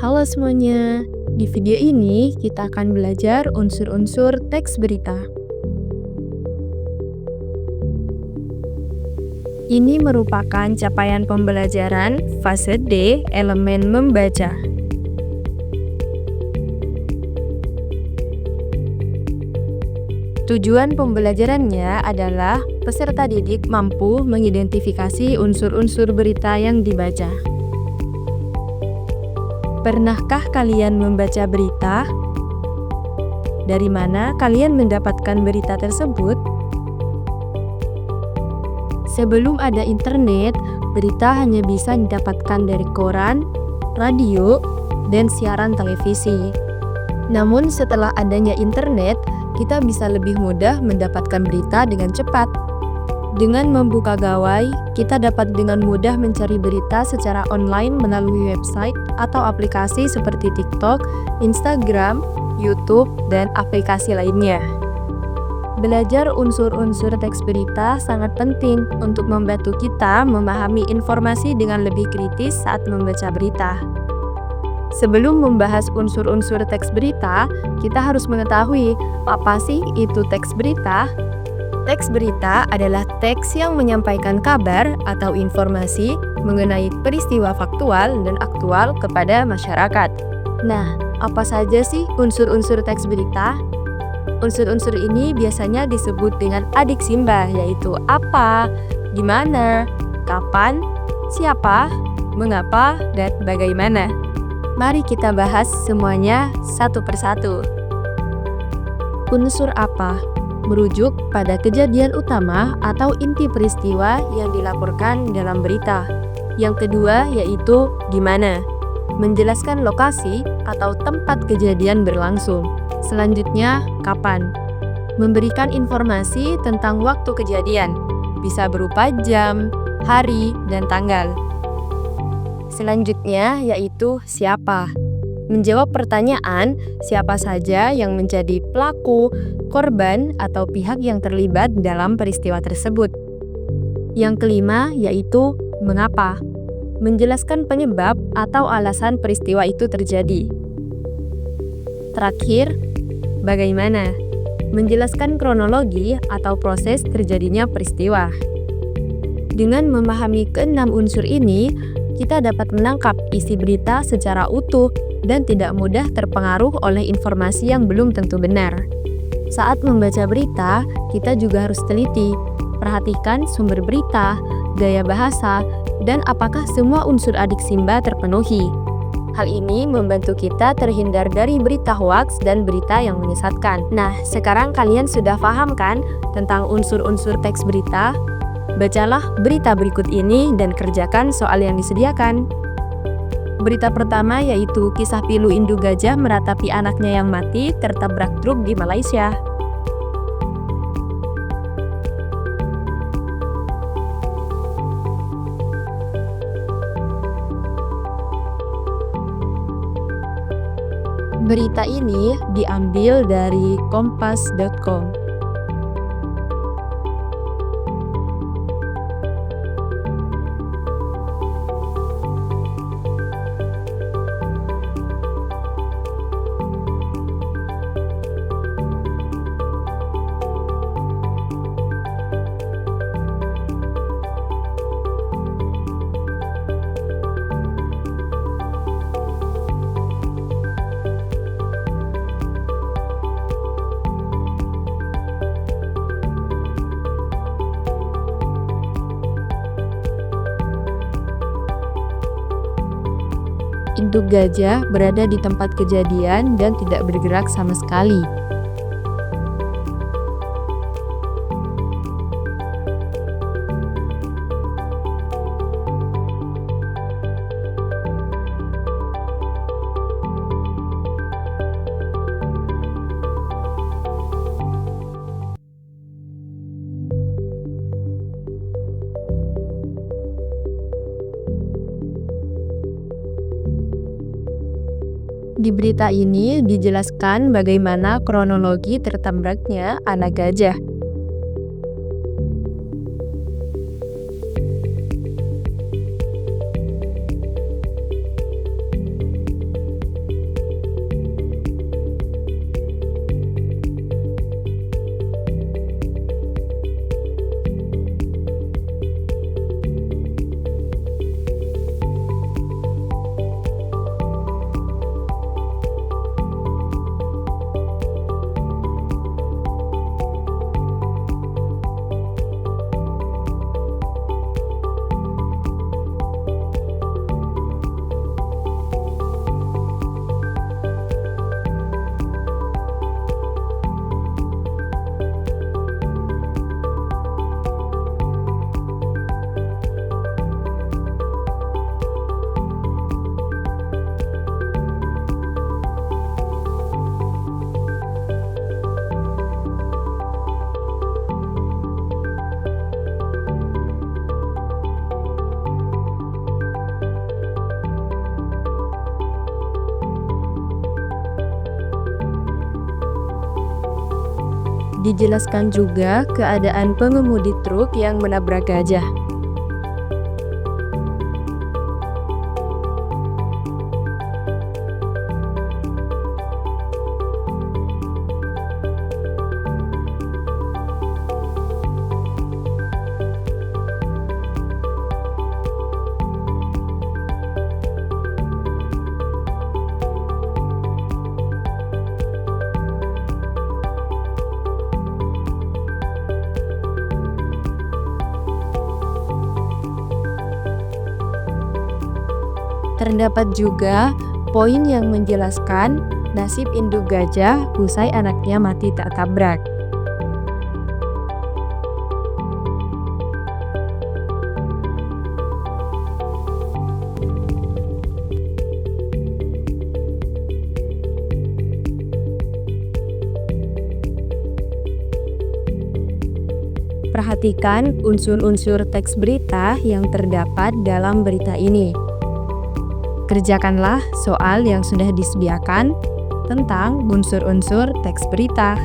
Halo semuanya, di video ini kita akan belajar unsur-unsur teks berita. Ini merupakan capaian pembelajaran fase D elemen membaca. Tujuan pembelajarannya adalah peserta didik mampu mengidentifikasi unsur-unsur berita yang dibaca. Pernahkah kalian membaca berita? Dari mana kalian mendapatkan berita tersebut? Sebelum ada internet, berita hanya bisa didapatkan dari koran, radio, dan siaran televisi. Namun setelah adanya internet, kita bisa lebih mudah mendapatkan berita dengan cepat. Dengan membuka gawai, kita dapat dengan mudah mencari berita secara online melalui website atau aplikasi seperti TikTok, Instagram, YouTube, dan aplikasi lainnya. Belajar unsur-unsur teks berita sangat penting untuk membantu kita memahami informasi dengan lebih kritis saat membaca berita. Sebelum membahas unsur-unsur teks berita, kita harus mengetahui apa sih itu teks berita. Teks berita adalah teks yang menyampaikan kabar atau informasi mengenai peristiwa faktual dan aktual kepada masyarakat. Nah, apa saja sih unsur-unsur teks berita? Unsur-unsur ini biasanya disebut dengan adik Simba, yaitu apa, di mana, kapan, siapa, mengapa, dan bagaimana. Mari kita bahas semuanya satu persatu. Unsur apa? Merujuk pada kejadian utama atau inti peristiwa yang dilaporkan dalam berita. Yang kedua yaitu di mana, menjelaskan lokasi atau tempat kejadian berlangsung. Selanjutnya, kapan, memberikan informasi tentang waktu kejadian, bisa berupa jam, hari, dan tanggal. Selanjutnya yaitu siapa, menjawab pertanyaan siapa saja yang menjadi pelaku, korban, atau pihak yang terlibat dalam peristiwa tersebut. Yang kelima yaitu mengapa, menjelaskan penyebab atau alasan peristiwa itu terjadi. Terakhir, bagaimana, menjelaskan kronologi atau proses terjadinya peristiwa. Dengan memahami keenam unsur ini, kita dapat menangkap isi berita secara utuh dan tidak mudah terpengaruh oleh informasi yang belum tentu benar. Saat membaca berita, kita juga harus teliti, perhatikan sumber berita, gaya bahasa, dan apakah semua unsur adik Simba terpenuhi. Hal ini membantu kita terhindar dari berita hoaks dan berita yang menyesatkan. Nah, sekarang kalian sudah paham kan tentang unsur-unsur teks berita? Bacalah berita berikut ini dan kerjakan soal yang disediakan. Berita pertama yaitu kisah pilu induk gajah meratapi anaknya yang mati tertabrak truk di Malaysia. Berita ini diambil dari kompas.com. Induk gajah berada di tempat kejadian dan tidak bergerak sama sekali. Di berita ini dijelaskan bagaimana kronologi tertabraknya anak gajah. Dijelaskan juga keadaan pengemudi truk yang menabrak gajah. Terdapat juga poin yang menjelaskan nasib induk gajah usai anaknya mati tertabrak. Perhatikan unsur-unsur teks berita yang terdapat dalam berita ini. Kerjakanlah soal yang sudah disediakan tentang unsur-unsur teks berita.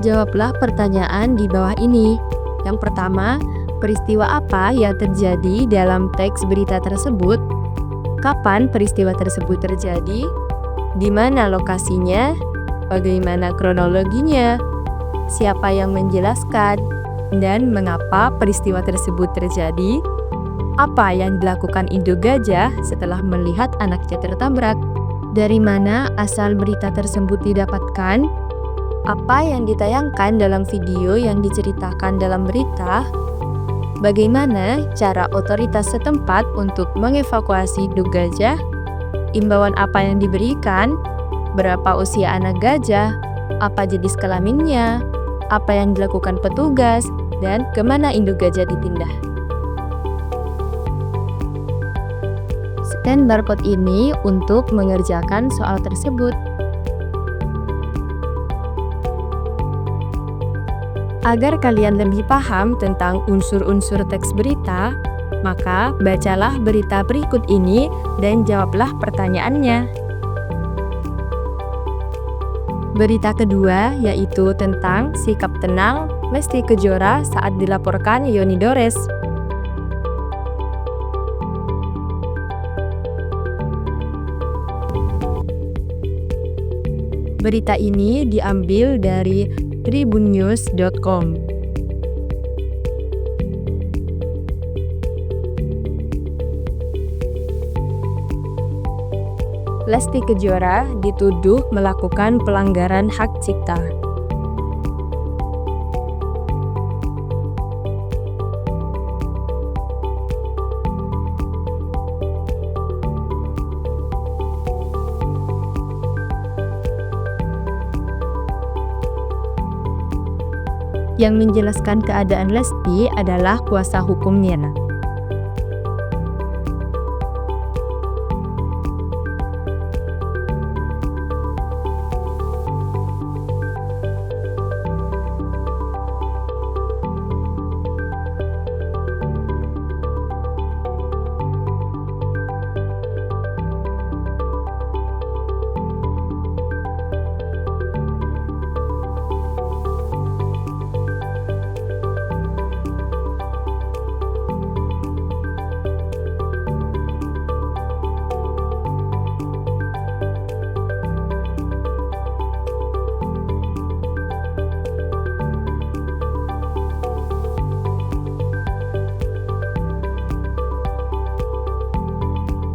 Jawablah pertanyaan di bawah ini. Yang pertama, peristiwa apa yang terjadi dalam teks berita tersebut? Kapan peristiwa tersebut terjadi? Di mana lokasinya? Bagaimana kronologinya? Siapa yang menjelaskan? Dan mengapa peristiwa tersebut terjadi? Apa yang dilakukan induk gajah setelah melihat anaknya tertabrak? Dari mana asal berita tersebut didapatkan? Apa yang ditayangkan dalam video yang diceritakan dalam berita? Bagaimana cara otoritas setempat untuk mengevakuasi induk gajah? Imbauan apa yang diberikan? Berapa usia anak gajah? Apa jenis kelaminnya? Apa yang dilakukan petugas? Dan kemana induk gajah dipindah? Scan barcode ini untuk mengerjakan soal tersebut. Agar kalian lebih paham tentang unsur-unsur teks berita, maka bacalah berita berikut ini dan jawablah pertanyaannya. Berita kedua yaitu tentang sikap tenang Lesti Kejora saat dilaporkan Yoni Dores. Berita ini diambil dari tribunnews.com. Lesti Kejora dituduh melakukan pelanggaran hak cipta. Yang menjelaskan keadaan Lesti adalah kuasa hukumnya.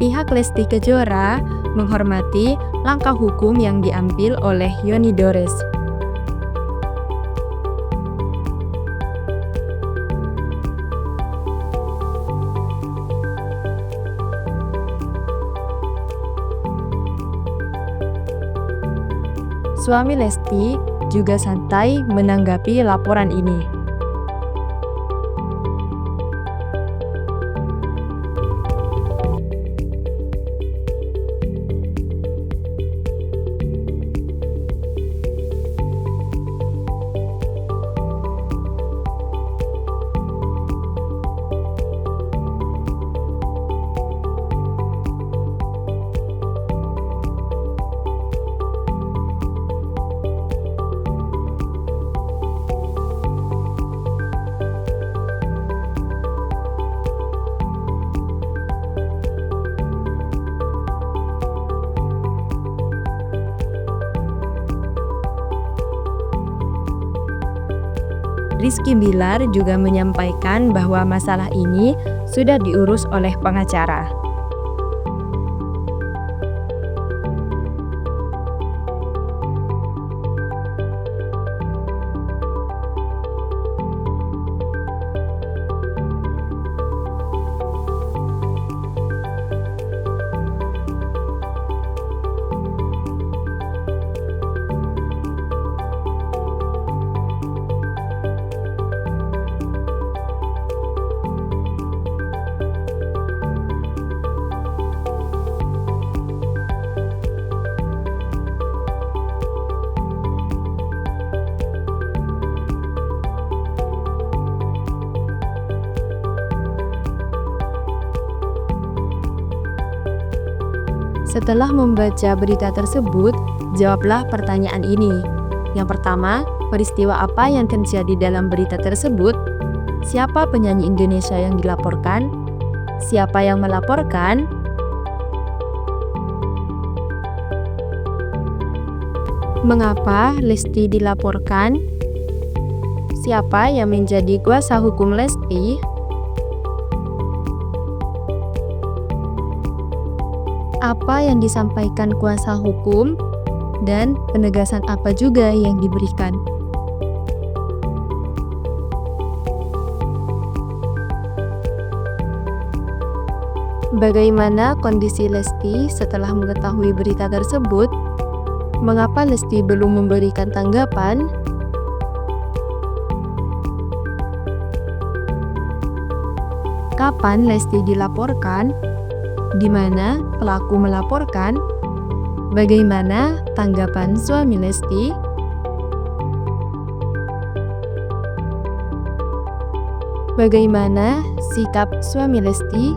Pihak Lesti Kejora menghormati langkah hukum yang diambil oleh Yoni Dores. Suami Lesti juga santai menanggapi laporan ini. Rizky Bilar juga menyampaikan bahwa masalah ini sudah diurus oleh pengacara. Setelah membaca berita tersebut, jawablah pertanyaan ini. Yang pertama, peristiwa apa yang terjadi dalam berita tersebut? Siapa penyanyi Indonesia yang dilaporkan? Siapa yang melaporkan? Mengapa Lesti dilaporkan? Siapa yang menjadi kuasa hukum Lesti? Apa yang disampaikan kuasa hukum, dan penegasan apa juga yang diberikan. Bagaimana kondisi Lesti setelah mengetahui berita tersebut? Mengapa Lesti belum memberikan tanggapan? Kapan Lesti dilaporkan? Di mana pelaku melaporkan? Bagaimana tanggapan suami Lesti? Bagaimana sikap suami Lesti?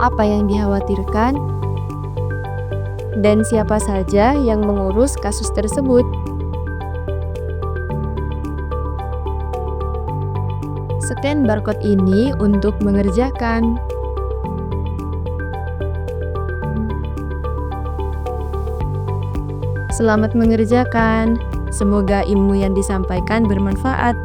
Apa yang dikhawatirkan? Dan siapa saja yang mengurus kasus tersebut? Scan barcode ini untuk mengerjakan. Selamat mengerjakan. Semoga ilmu yang disampaikan bermanfaat.